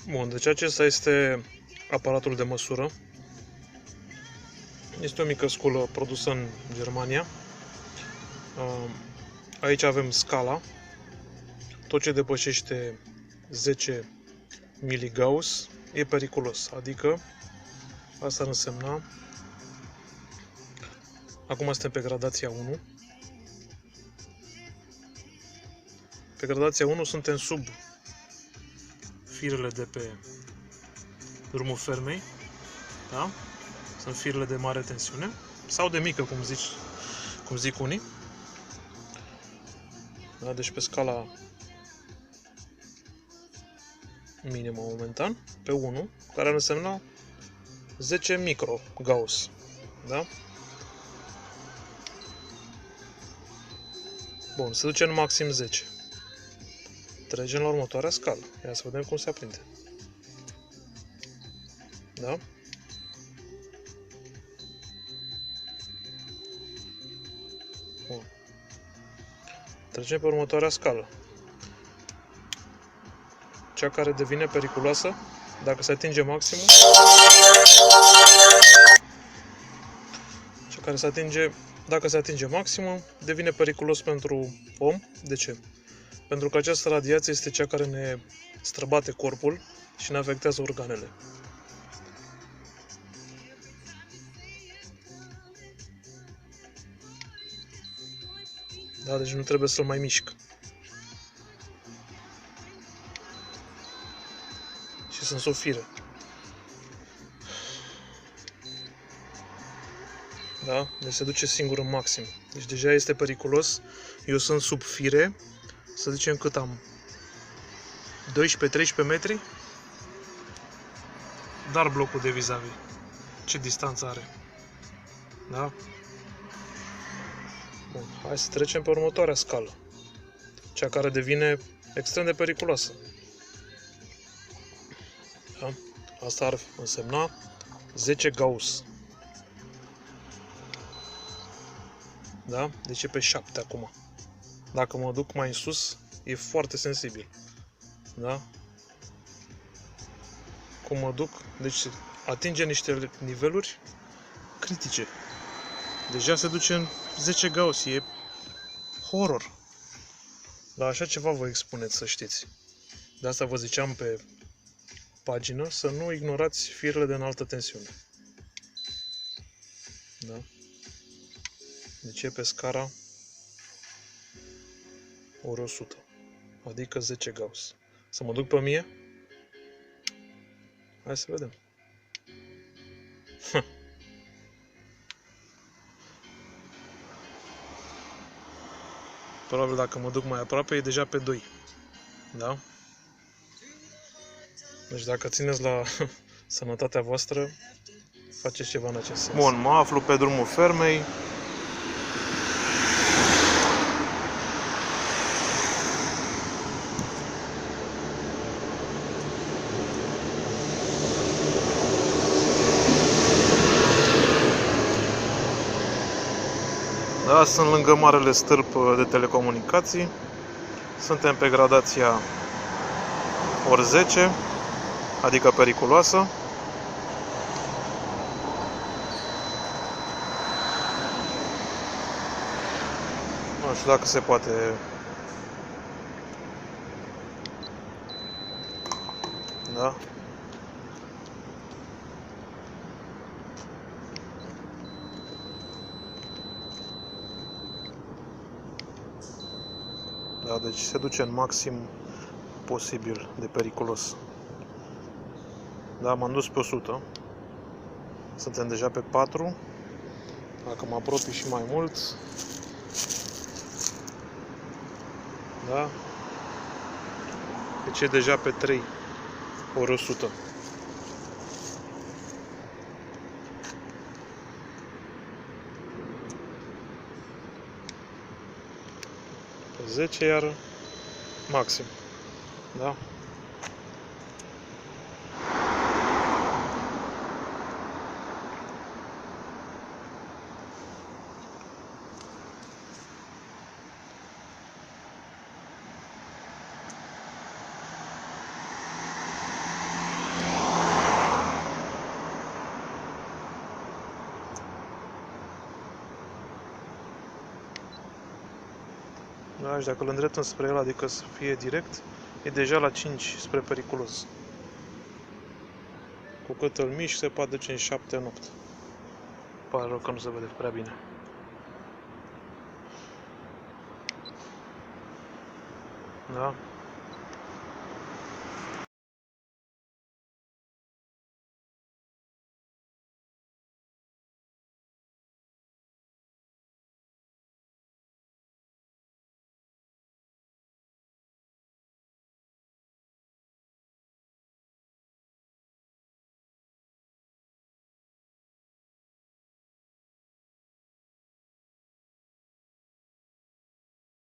Bun, deci acesta este aparatul de măsură. Este o mică sculă produsă în Germania. Aici avem scala. Tot ce depășește 10 mg e periculos, adică asta ar însemna, acum suntem pe gradația 1. Pe gradația 1 suntem sub firele de pe drumul fermei, da? Sunt firele de mare tensiune sau de mică, cum zic unii. Da? Deci pe scala minimă momentan, pe 1, care ar însemna 10 microgauss, da? Bun, se duce în maxim 10. Trecem la următoarea scală. Ia să vedem cum se aprinde. Da? Bun. Trecem pe următoarea scală. Cea care devine periculoasă dacă se atinge maximul. Dacă se atinge maximum, devine periculos pentru om. De ce? Pentru că această radiație este cea care ne străbate corpul și ne afectează organele. Da, deci nu trebuie să-l mai mișc. Și sunt sub fire. Da? Deci se duce singur în maxim. Deci deja este periculos. Eu sunt sub fire. Să zicem cât am? 12-13 metri? Dar blocul de vis-a-vis. Ce distanță are? Da? Bun. Hai să trecem pe următoarea scală. Cea care devine extrem de periculoasă. Da? Asta ar însemna 10 Gauss. Da? Deci e pe 7 acum. Dacă mă duc mai în sus, e foarte sensibil. Da? Cum mă duc, deci atinge niște niveluri critice. Deja se duce în 10 Gauss, e horror. La așa ceva vă expuneți, să știți. De asta vă ziceam pe pagină să nu ignorați firele de înaltă tensiune. Da? Deci e pe scara ori 100, adică 10 Gauss. Să mă duc pe 1000? Hai să vedem. Probabil dacă mă duc mai aproape, e deja pe 2. Da? Deci dacă țineți la sănătatea voastră, faceți ceva în acest sens. Bun, mă aflu pe drumul fermei. Da, sunt lângă marele stâlp de telecomunicații. Suntem pe gradația ori 10, adică periculoasă. Nu știu dacă se poate. Da? Da, deci se duce în maxim posibil de periculos. Da, m-am dus pe 100. Suntem deja pe 4. Dacă mă apropii și mai mult. Da? Deci e deja pe 3 ori 100. Pe 10 iar maxim. Da? Da, și dacă îl îndreptăm spre el, adică să fie direct, e deja la 5 spre periculos. Cu cât îl mișc, se poate duce în 7 în 8. Pare rău că nu se vede prea bine. Da?